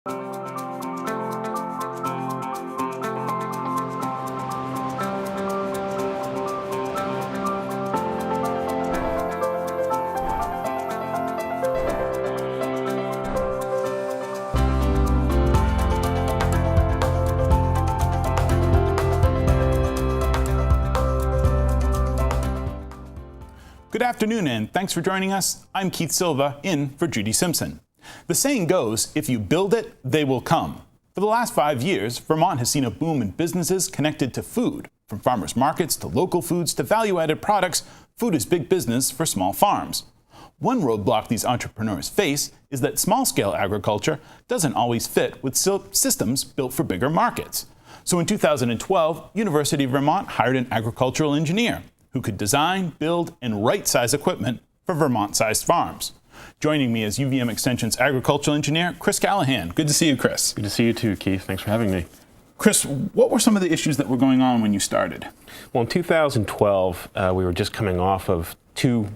Good afternoon, and thanks for joining us. I'm Keith Silva, in for Judy Simpson. The saying goes, if you build it, they will come. For the last 5 years, Vermont has seen a boom in businesses connected to food. From farmers markets to local foods to value-added products, food is big business for small farms. One roadblock these entrepreneurs face is that small-scale agriculture doesn't always fit with systems built for bigger markets. So in 2012, University of Vermont hired an agricultural engineer who could design, build, and right-size equipment for Vermont-sized farms. Joining me is UVM Extension's agricultural engineer, Chris Callahan. Good to see you, Chris. Good to see you too, Keith. Thanks for having me. Chris, what were some of the issues that were going on when you started? Well, in 2012, we were just coming off of two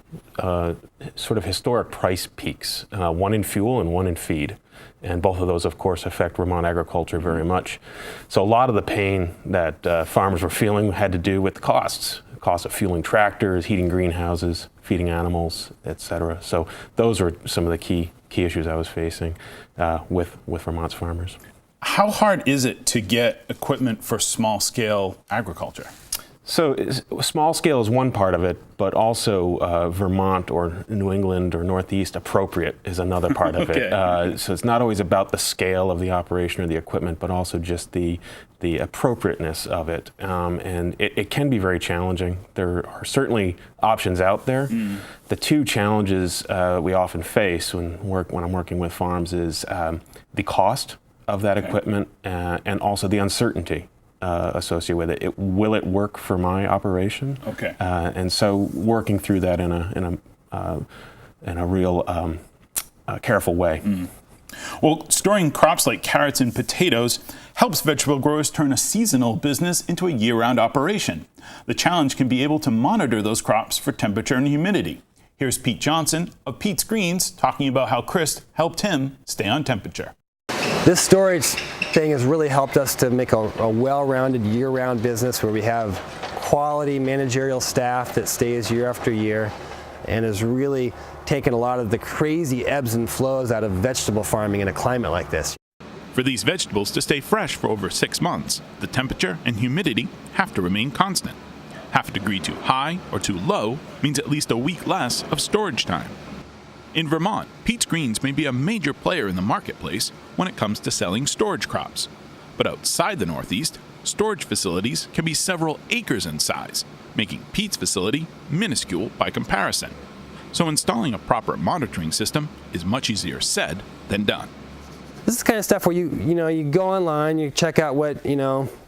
sort of historic price peaks, one in fuel and one in feed. And both of those, of course, affect Vermont agriculture very much. So a lot of the pain that farmers were feeling had to do with the costs of fueling tractors, heating greenhouses, feeding animals, etc. So those are some of the key issues I was facing with Vermont's farmers. How hard is it to get equipment for small-scale agriculture? So small scale is one part of it, but also Vermont or New England or Northeast appropriate is another part of Okay. it. So it's not always about the scale of the operation or the equipment, but also just the appropriateness of it. And it can be very challenging. There are certainly options out there. The two challenges we often face when I'm working with farms is the cost of that equipment and also the uncertainty associated with it. Will it work for my operation? Okay. And so working through that in a real careful way. Well, storing crops like carrots and potatoes helps vegetable growers turn a seasonal business into a year-round operation. The challenge can be able to monitor those crops for temperature and humidity. Here's Pete Johnson of Pete's Greens talking about how Chris helped him stay on temperature. This storage thing has really helped us to make a well-rounded year-round business where we have quality managerial staff that stays year after year and has really taken a lot of the crazy ebbs and flows out of vegetable farming in a climate like this. For these vegetables to stay fresh for over 6 months, the temperature and humidity have to remain constant. Half a degree too high or too low means at least a week less of storage time. In Vermont, Pete's Greens may be a major player in the marketplace when it comes to selling storage crops. But outside the Northeast, storage facilities can be several acres in size, making Pete's facility minuscule by comparison. So installing a proper monitoring system is much easier said than done. This is the kind of stuff where you go online, you check out what,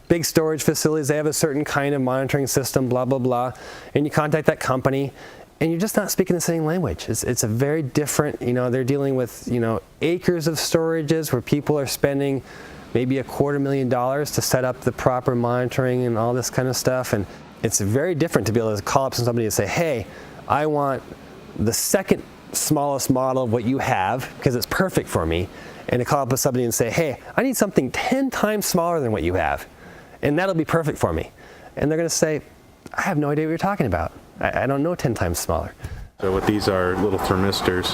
big storage facilities, they have a certain kind of monitoring system, blah, blah, blah, and you contact that company. And you're just not speaking the same language. It's a very different, they're dealing with, acres of storages where people are spending maybe $250,000 to set up the proper monitoring and all this kind of stuff. And it's very different to be able to call up somebody and say, hey, I want the second smallest model of what you have because it's perfect for me. And to call up with somebody and say, hey, I need something 10 times smaller than what you have. And that'll be perfect for me. And they're going to say, I have no idea what you're talking about. I don't know 10 times smaller. So what these are little thermistors.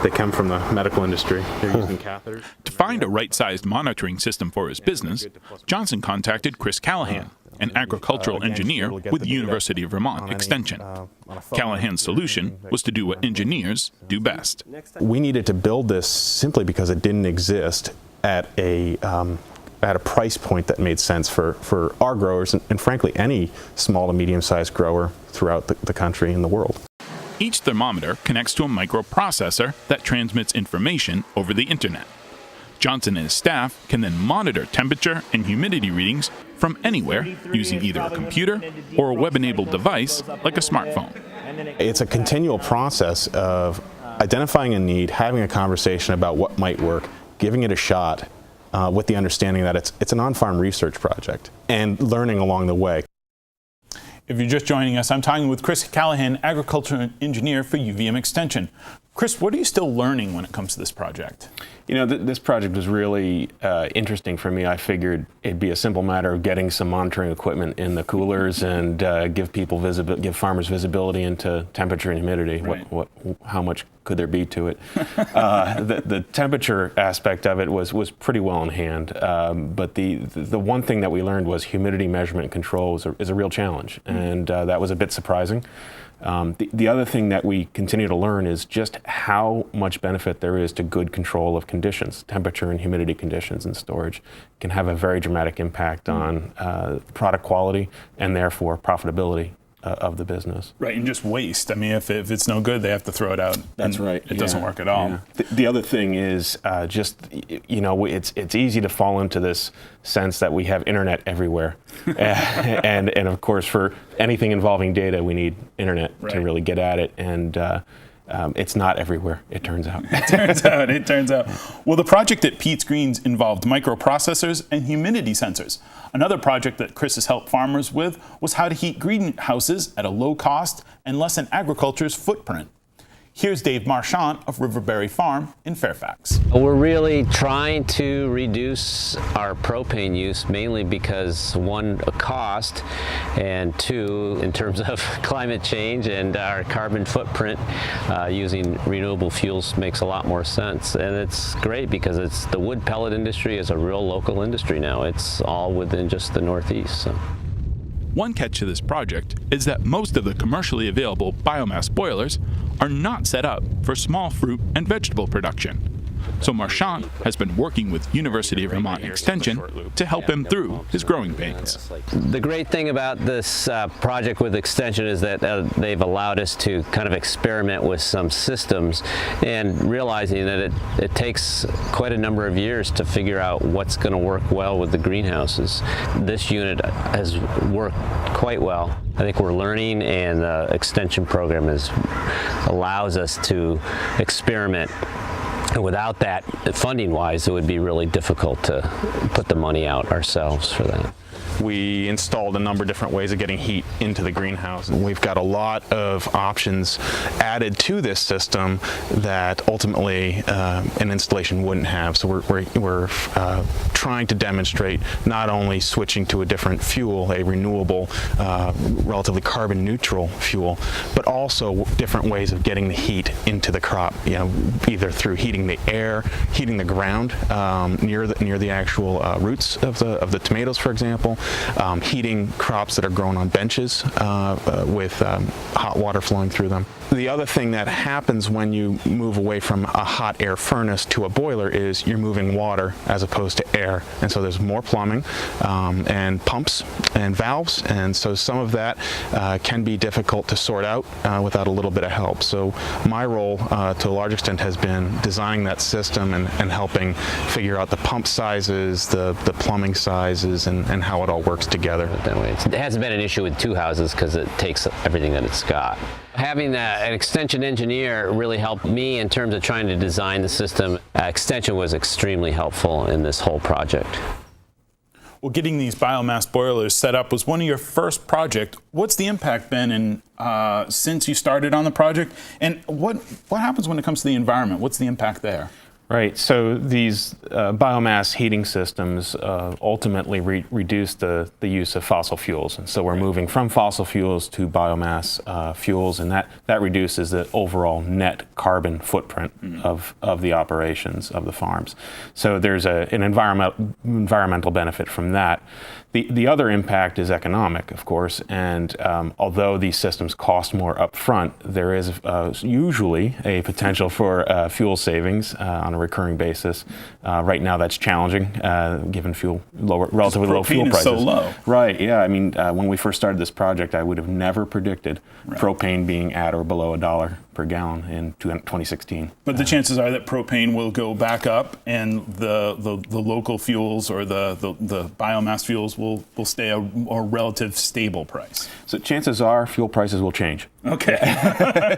They come from the medical industry. They're using catheters. To find a right-sized monitoring system for his business, Johnson contacted Chris Callahan, an agricultural engineer with the University of Vermont Extension. Callahan's solution was to do what engineers do best. We needed to build this simply because it didn't exist at a price point that made sense for our growers and frankly any small to medium-sized grower throughout the country and the world. Each thermometer connects to a microprocessor that transmits information over the internet. Johnson and his staff can then monitor temperature and humidity readings from anywhere using either a computer or a web-enabled device like a smartphone. It's a continual process of identifying a need, having a conversation about what might work, giving it a shot, with the understanding that it's an on-farm research project and learning along the way. If you're just joining us, I'm talking with Chris Callahan, agricultural engineer for UVM Extension. Chris, what are you still learning when it comes to this project? You know, this project was really interesting for me. I figured it'd be a simple matter of getting some monitoring equipment in the coolers and give farmers visibility into temperature and humidity. Right. How much could there be to it? The temperature aspect of it was pretty well in hand. But the one thing that we learned was humidity measurement and control is a real challenge, and that was a bit surprising. The other thing that we continue to learn is just how much benefit there is to good control of conditions. Temperature and humidity conditions in storage can have a very dramatic impact on product quality and therefore profitability of the business. Right, and just waste. I mean, if it's no good, they have to throw it out. That's right. It doesn't work at all. Yeah. The other thing is it's easy to fall into this sense that we have internet everywhere, and of course for anything involving data, we need internet to really get at it, and it's not everywhere, it turns out. It turns out. Well, the project at Pete's Greens involved microprocessors and humidity sensors. Another project that Chris has helped farmers with was how to heat greenhouses at a low cost and lessen agriculture's footprint. Here's Dave Marchant of Riverberry Farm in Fairfax. We're really trying to reduce our propane use, mainly because one, cost, and two, in terms of climate change and our carbon footprint, using renewable fuels makes a lot more sense. And it's great because the wood pellet industry is a real local industry now. It's all within just the Northeast. So. One catch to this project is that most of the commercially available biomass boilers are not set up for small fruit and vegetable production. So Marchant has been working with University of Vermont Extension to help him through his growing pains. The great thing about this project with Extension is that they've allowed us to kind of experiment with some systems and realizing that it takes quite a number of years to figure out what's going to work well with the greenhouses. This unit has worked quite well. I think we're learning, and the Extension program allows us to experiment. And without that, funding-wise, it would be really difficult to put the money out ourselves for that. We installed a number of different ways of getting heat into the greenhouse. We've got a lot of options added to this system that ultimately an installation wouldn't have. So we're trying to demonstrate not only switching to a different fuel, a renewable, relatively carbon neutral fuel, but also different ways of getting the heat into the crop. You know, either through heating the air, heating the ground near the actual roots of the tomatoes, for example. Heating crops that are grown on benches with hot water flowing through them. The other thing that happens when you move away from a hot air furnace to a boiler is you're moving water as opposed to air. And so there's more plumbing and pumps and valves. And so some of that can be difficult to sort out without a little bit of help. So my role to a large extent has been designing that system and helping figure out the pump sizes, the plumbing sizes, and how it all works together. That way. It hasn't been an issue with two houses because it takes everything that it's got. Having an extension engineer really helped me in terms of trying to design the system. Extension was extremely helpful in this whole project. Well, getting these biomass boilers set up was one of your first projects. What's the impact been since you started on the project? And what happens when it comes to the environment? What's the impact there? Right, so these biomass heating systems ultimately reduce the use of fossil fuels. And so we're moving from fossil fuels to biomass fuels, and that reduces the overall net carbon footprint of the operations of the farms. So there's an environmental benefit from that. The other impact is economic, of course, and although these systems cost more upfront, there is usually a potential for fuel savings on a recurring basis. Right now, that's challenging, given relatively low fuel prices. Propane is so low. Right. Yeah. I mean, when we first started this project, I would have never predicted propane being at or below $1 per gallon in 2016. But the chances are that propane will go back up, and the local fuels or the biomass fuels will stay a relative stable price. So chances are fuel prices will change. Okay.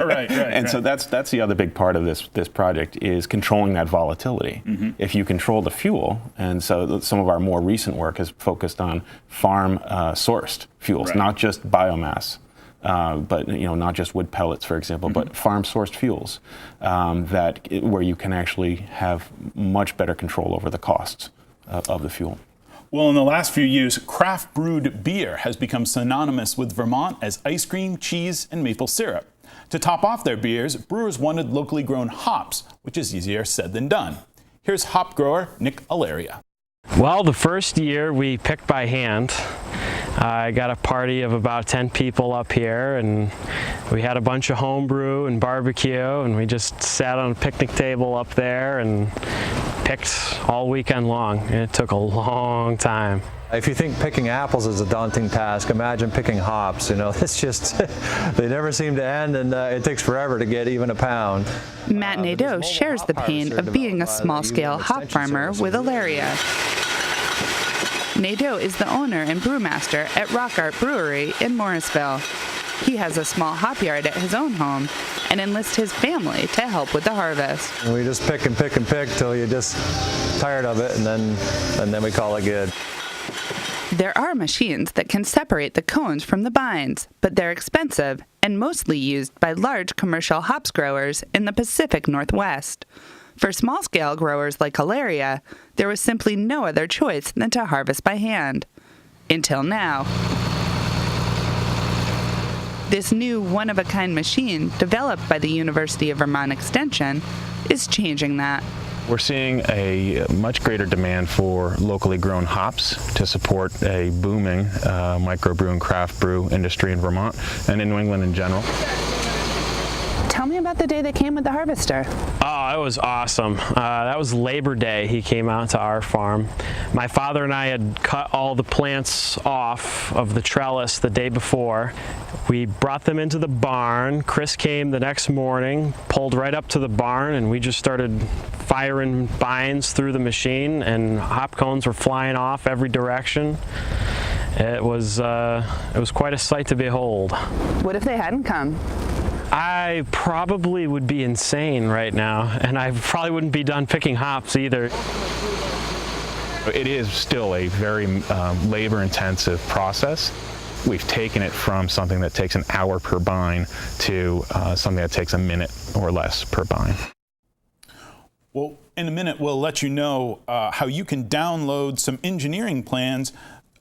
right. And so that's the other big part of this project is controlling that volatility. Mm-hmm. If you control the fuel, and so some of our more recent work has focused on farm sourced fuels, not just biomass but not just wood pellets, for example, but farm-sourced fuels where you can actually have much better control over the costs of the fuel. Well, in the last few years, craft brewed beer has become synonymous with Vermont as ice cream, cheese, and maple syrup. To top off their beers, brewers wanted locally grown hops, which is easier said than done. Here's hop grower Nick Aleria. Well, the first year we picked by hand. I got a party of about 10 people up here, and we had a bunch of homebrew and barbecue, and we just sat on a picnic table up there and picked all weekend long, and it took a long time. If you think picking apples is a daunting task, imagine picking hops. It's just, they never seem to end, and it takes forever to get even a pound. Matt Nadeau shares the pain of being a small-scale hop farmer with Aleria. Nadeau is the owner and brewmaster at Rock Art Brewery in Morrisville. He has a small hop yard at his own home and enlists his family to help with the harvest. And we just pick and pick and pick till you're just tired of it, and then we call it good. There are machines that can separate the cones from the binds, but they're expensive and mostly used by large commercial hops growers in the Pacific Northwest. For small-scale growers like Aleria, there was simply no other choice than to harvest by hand. Until now. This new one-of-a-kind machine, developed by the University of Vermont Extension, is changing that. We're seeing a much greater demand for locally grown hops to support a booming microbrew and craft brew industry in Vermont and in New England in general. Tell me about the day that came with the harvester. Oh, it was awesome. That was Labor Day. He came out to our farm. My father and I had cut all the plants off of the trellis the day before. We brought them into the barn. Chris came the next morning, pulled right up to the barn, and we just started firing binds through the machine, and hop cones were flying off every direction. It was quite a sight to behold. What if they hadn't come? I probably would be insane right now, and I probably wouldn't be done picking hops either. It is still a very labor-intensive process. We've taken it from something that takes an hour per bind to something that takes a minute or less per bind. Well, in a minute, we'll let you know how you can download some engineering plans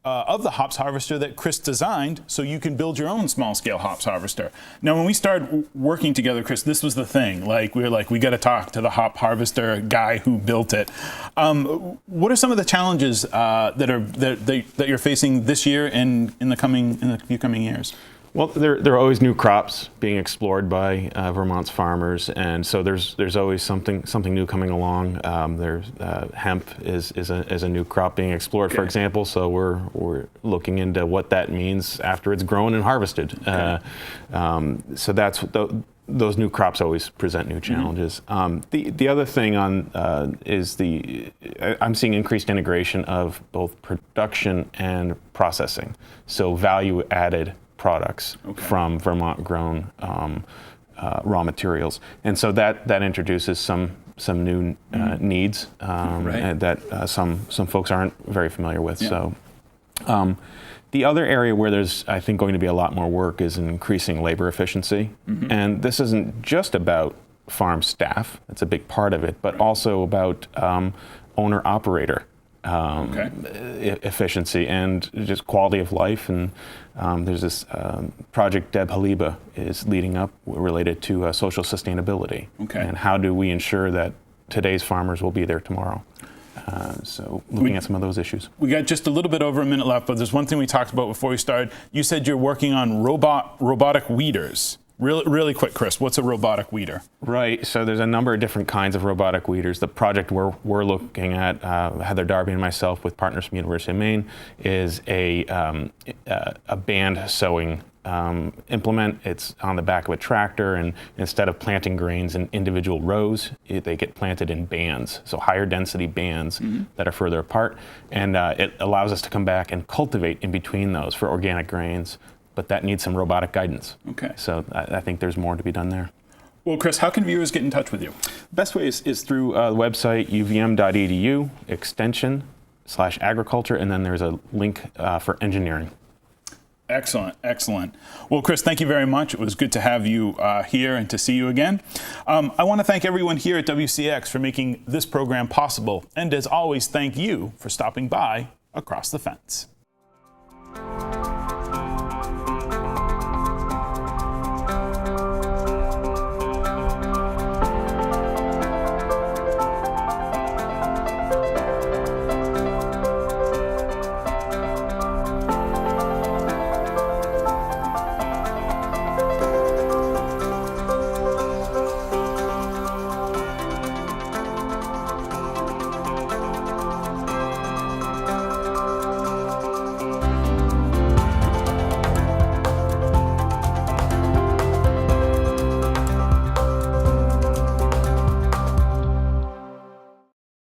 of the hops harvester that Chris designed, so you can build your own small-scale hops harvester. Now, when we started working together, Chris, this was the thing. We were like, we got to talk to the hop harvester guy who built it. What are some of the challenges that you're facing this year and in the few coming years? Well, there are always new crops being explored by Vermont's farmers, and so there's always something new coming along. Hemp is a new crop being explored, for example. So we're looking into what that means after it's grown and harvested. So those new crops always present new challenges. The other thing is I'm seeing increased integration of both production and processing. So value added products from Vermont-grown raw materials, and so that introduces some new needs that some folks aren't very familiar with. So, the other area where there's, I think, going to be a lot more work is in increasing labor efficiency, and this isn't just about farm staff; it's a big part of it, but also about owner-operator efficiency and just quality of life. And there's this project Deb Haliba is leading up related to social sustainability. And how do we ensure that today's farmers will be there tomorrow? So looking at some of those issues. We got just a little bit over a minute left, but there's one thing we talked about before we started. You said you're working on robotic weeders. Really quick, Chris, what's a robotic weeder? Right, so there's a number of different kinds of robotic weeders. The project we're looking at, Heather Darby and myself with partners from University of Maine, is a band sowing implement. It's on the back of a tractor, and instead of planting grains in individual rows, they get planted in bands, so higher density bands that are further apart, and it allows us to come back and cultivate in between those for organic grains. But that needs some robotic guidance. So I think there's more to be done there. Well, Chris, how can viewers get in touch with you? Best way is through the website uvm.edu, extension/agriculture, and then there's a link for engineering. Excellent, excellent. Well, Chris, thank you very much. It was good to have you here and to see you again. I want to thank everyone here at WCX for making this program possible. And as always, thank you for stopping by Across the Fence.